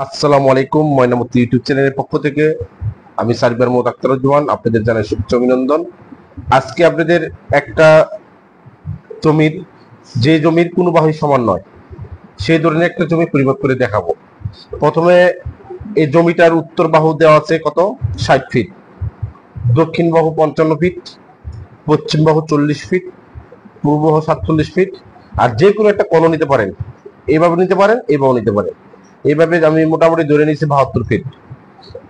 আসসালামু আলাইকুম। ময়নামতি ইউটিউব চ্যানেলের পক্ষ থেকে আমি সার্বিয়ার মোহাম্মদ আখতারুজ্জামান আপনাদের জানাই শুভেচ্ছা অভিনন্দন। আজকে আপনাদের একটা জমির যে জমির কোনো বাহুই সমান নয় সেই ধরনের একটা জমি পরিমাপ করে দেখাবো। প্রথমে এই জমিটার উত্তর বাহু দেওয়া আছে কত 60 ফিট, দক্ষিণ বাহু 55 ফিট, পশ্চিম বাহু 40 ফিট, পূর্ব বাহু 47 ফিট। আর যে কোনো একটা কোণ নিতে পারেন, এইভাবে নিতে পারেন, এইভাবে নিতে পারেন। এইভাবে আমি মোটামুটি ধরে নিয়েছি 72 ফিট।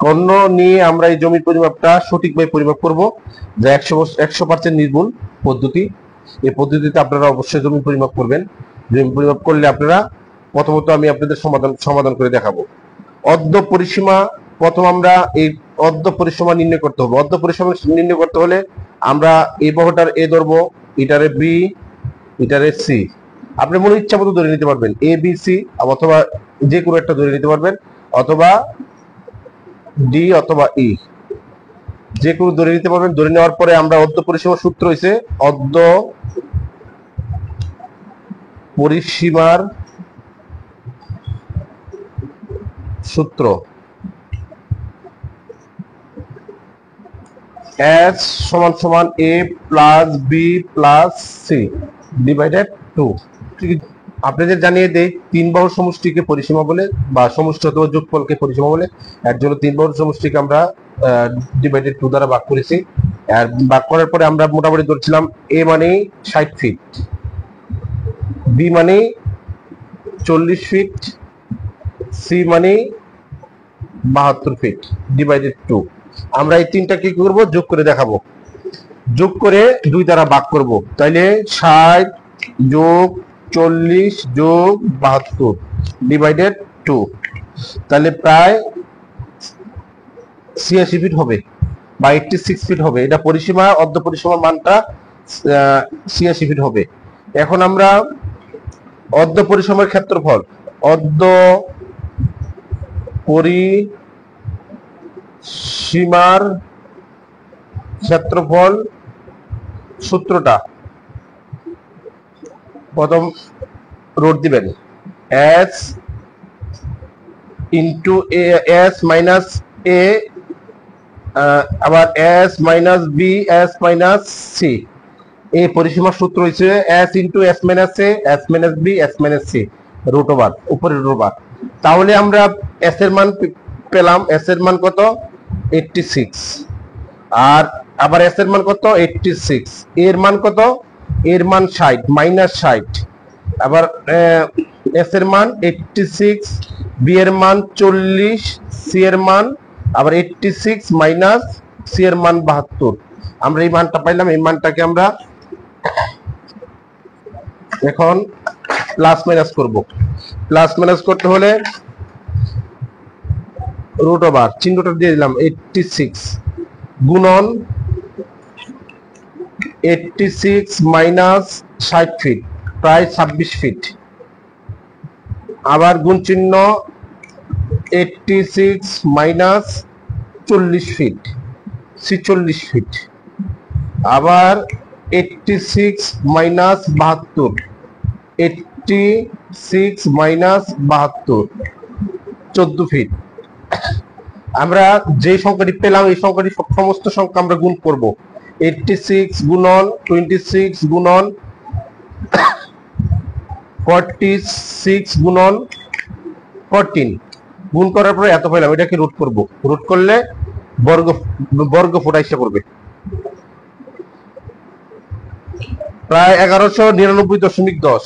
কর্ণ নিয়ে আমরা এই জমির পরিমাপটা সঠিকভাবে পরিমাপ করব, যা 100% নির্ভুল পদ্ধতি। এই পদ্ধতিতে আপনারা অবশ্যই জমি পরিমাপ করবেন। জমি পরিমাপ করলে আপনারা প্রথমত আমি আপনাদের সমাধান করে দেখাবো। অর্ধ পরিসীমা, প্রথম আমরা এই অর্ধ পরিসীমা নির্ণয় করতে হবে। অর্ধ পরিসীমা নির্ণয় করতে হলে আমরা এই বাহুটার এ ধরবো, এটারে বি, এটারে সি। আপনি মনে ইচ্ছা মতো ধরে নিতে পারবেন, এ বি সি, অথবা যে কোনো একটা ধরে নিতে পারবেন, অথবা ডি অথবা ই, যে কোনো ধরে নিতে পারবেন। ধরে নেওয়ার পরে আমরা অর্ধ পরিসীমার সূত্র হয়েছে অর্ধ পরিসীমার সূত্র এস সমান সমান A plus B plus C divided 2। আপনাদের জানিয়ে দেই, তিন বাহুর সমষ্টিকে পরিসীমা বলে, বা সমষ্টি অথবা যোগফলকে পরিসীমা বলে। এর জন্য তিন বাহুর সমষ্টিকে আমরা ডিভাইডেড 2 দ্বারা ভাগ করেছি। আর ভাগ করার পরে আমরা মোটামুটি ধরছিলাম এ মানে 60 ফিট, বি মানে 40 ফিট, সি মানে 72 ফিট ডিভাইডেড 2। আমরা এই তিনটাকে কি করবো, যোগ করে দেখাবো। যোগ করে 2 দ্বারা ভাগ করব, তাইলে 60 যোগ 40 যোগ 72 ডিভাইডেড 2, তাহলে প্রায় 86 ফিট হবে বা 86 ফিট হবে। এটা পরিসীমা, অর্ধ পরিসীমার মানটা 86 ফিট হবে। এখন আমরা অর্ধ পরিসীমার ক্ষেত্রফল, অর্ধ পরিসীমার ক্ষেত্রফল সূত্রটা প্রথম রোড দিবেন, S into S minus A, আবার S minus B S minus C. এই পরিসীমার সূত্র হচ্ছে S into S minus A S minus B S minus C root over, উপরে রুট ওভার। তাহলে আমরা এস এর মান পেলাম, এস এর মান কত 86, আর আবার এস এর মান কত 86, এর মান কত, এর মান 60 মাইনাস 60, আবার এস এর মান 86, বি এর মান 40, সি এর মান আবার 86 মাইনাস সি এর মান 72। আমরা এই মানটা পাইলাম। এই মানটাকে আমরা এখন প্লাস মাইনাস করব। প্লাস মাইনাস করতে হলে রুট ওভার চিহ্নটা দিয়ে দিলাম, 86 গুণন 86 মাইনাস 60 ফিট প্রায় 26 ফিট, আবার গুণ চিহ্ন 86 মাইনাস 40 ফিট 46 ফিট, আবার 86 মাইনাস 72, 86 মাইনাস 72 14 ফিট। আমরা যে সংখ্যাটি পেলাম এই সংখ্যাটি সমস্ত সংখ্যা আমরা গুণ করব। 86 গুণন 26 গুণন 46 গুণন 14 গুণ করার পরে এত পেলাম, এটাকে রুট করব। রুট করলে বর্গ ফুট এসে পড়বে প্রায় 1199.10।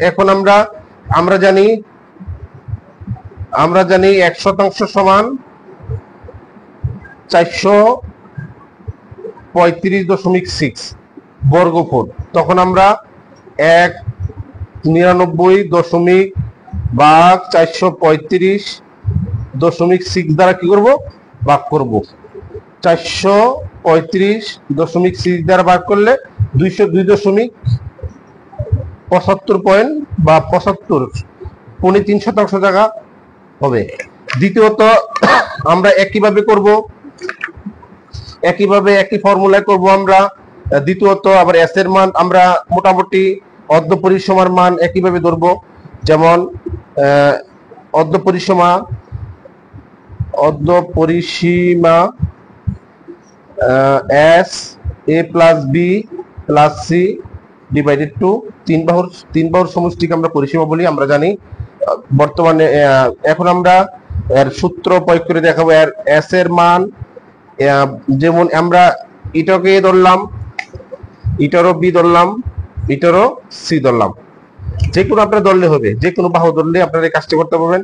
এখন আমরা জানি 1% সমান 435.6 বর্গ ফুট। তখন আমরা 199 ভাগ 435.6 দ্বারা কি করব, ভাগ করব। 435.6 দ্বারা ভাগ করলে 202.75 পয়েন্ট বা 75.3% জায়গা হবে। দ্বিতীয়ত আমরা একইভাবে একই ফর্মুলায় করব আমরা। দ্বিতীয়ত আবার এস এর মান আমরা মোটামুটি অর্ধ পরিসীমার মান একইভাবে ধরবো। যেমন অর্ধ পরিসীমা S A plus B plus C divided by two বাহুর সমষ্টিকে আমরা পরিসীমা বলি, আমরা জানি। বর্তমানে এখন আমরা এর সূত্র প্রয়োগ করে দেখাবো। এর এস এর মান যেমন আমরা ইটাকে ধরলাম, ইটারও বি ধরলাম, ইটারও সি ধরলাম। যে কোনো আপনার ধরলে হবে, যে কোনো বাহু ধরলে আপনারা এই কাজটি করতে পারবেন।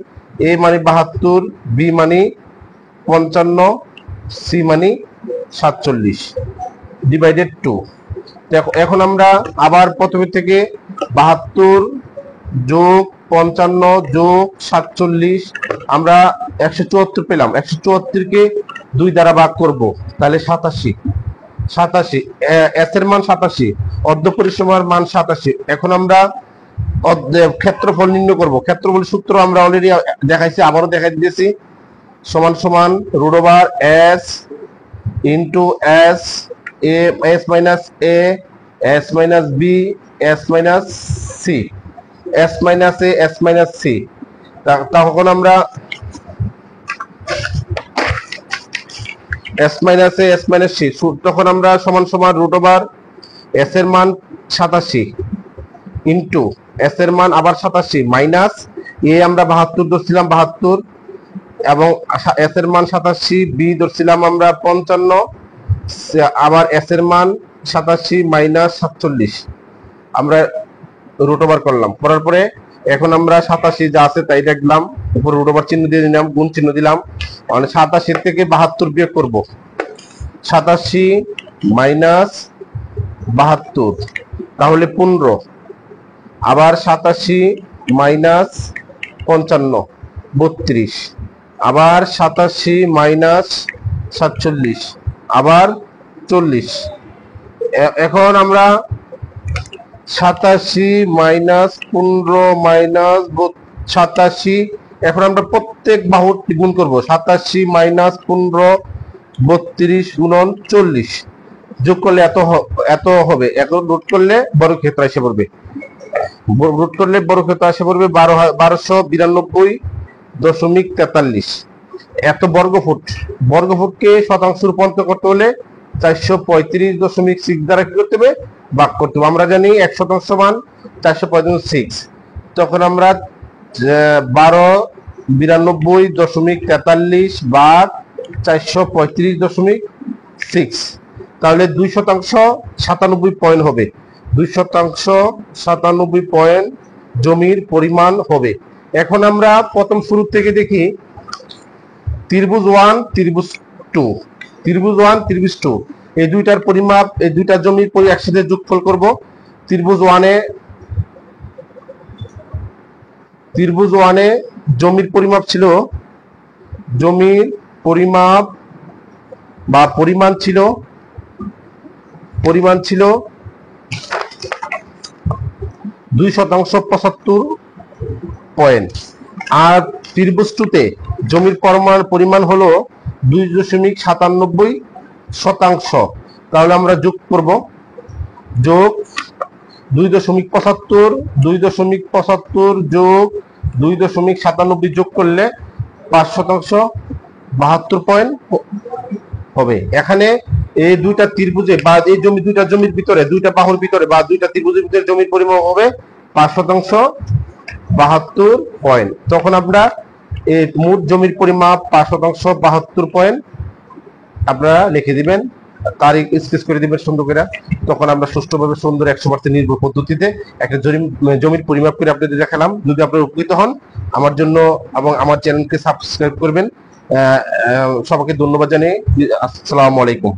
এ মানে 72, বি মানে 55, সি মানে 47 ডিভাইডেড টু। এখন আমরা আবার প্রথমে থেকে 72 যোগ 55 যোগ 47 আমরা 174 পেলাম। 174 কে 2 দ্বারা ভাগ করব, তাহলে 87 এস এর মান 87, অর্ধ পরিসীমার মান 87। এখন আমরা ক্ষেত্রফল নির্ণয় করব। ক্ষেত্রফল সূত্র আমরা অলরেডি দেখাইছি, আবারও দেখাই দিয়েছি। সমান সমান root over S into S A S minus A S minus B S minus C S minus A S minus C. তখন আমরা S minus A S minus C, তখন আমরা সমান সমান রুট ওভার এস এর মান 87 ইন্টু এস এর মান আবার 87 মাইনাস এ আমরা 72 ধরছিলাম 72, এবং এস এর মান 87, বি ধরছিলাম আমরা 55, আবার এস এর মান 87 মাইনাস 47 আমরা রুট ওভার করলাম। করার পরে এখন আমরা 87 যা আছে তাই দেখলাম, উপরে রুট ওভার চিহ্ন দিয়ে দিলাম, গুণ চিহ্ন দিলাম। মানে 87 থেকে 72 বিয়োগ করব। 87 মাইনাস 72 তাহলে 15, আবার 87 মাইনাস 55 32, আবার 87 মাইনাস 47 আবার 40। এখন আমরা 87 মাইনাস 15 মাইনাস 87, এখন আমরা প্রত্যেক বাহুর গুণ করব। 87 মাইনাস 15 32 গুণন 40 যোগ করলে এত হবে। এখন রুট করলে বর্গক্ষেত্র এসে পড়বে, রুট করলে বর্গক্ষেত্র এসে পড়বে 1292.43। এত বর্গফুট। বর্গফুটকে শতাংশ রূপান্তর করতে হলে 435.6 দ্বারা কি করতে হবে? ভাগ করতে হবে। আমরা জানি 1 শতাংশ মান 435.6, তখন আমরা 1292.43 ভাগ 435.6, তাহলে 2 শতাংশ 97 পয়েন্ট হবে। 2 শতাংশ 97 পয়েন্ট জমির পরিমাণ হবে। এখন আমরা প্রথম শুরু থেকে দেখি ত্রিভুজ 1 ত্রিভুজ 2, ত্রিভুজ 1 ত্রিভুজ 2 এই দুইটার পরিমাপ, এই দুইটা জমির একসাথে যোগফল করব। ত্রিভুজ 1 এ জমির পরিমাপ ছিল, জমির পরিমাপ বা পরিমাণ ছিল 2 শতাংশ 75 পয়েন্ট। আর ত্রিভুজ 2 তে জমির পরিমাণ হলো 2.97 শতাংশ। তাহলে আমরা যোগ করব, যোগ 2.75 2.75 যোগ 2.97 যোগ করলে 5 শতাংশ 72 পয়েন্ট হবে। এখানে এই দুইটা ত্রিভুজে বা এই দুইটা জমির ভিতরে, দুইটা বাহুর ভিতরে বা দুইটা ত্রিভুজের ভিতরে জমির পরিমাণ হবে 5 শতাংশ 72 পয়েন্ট। তখন আমরা এই মোট জমির পরিমাপ 5 শতাংশ 72 পয়েন্ট আপনারা লিখে দিবেন, তারিখ স্কেচ করে দিবেন সুন্দর করে। তখন আমরা সুষ্ঠুভাবে সুন্দর 100% নির্ভুল পদ্ধতিতে একটা জমির পরিমাপ করে আপনাদের দেখালাম। যদি আপনারা উপকৃত হন, আমার জন্য এবং আমার চ্যানেলকে সাবস্ক্রাইব করবেন। সবাইকে ধন্যবাদ জানিয়ে আসসালামু আলাইকুম।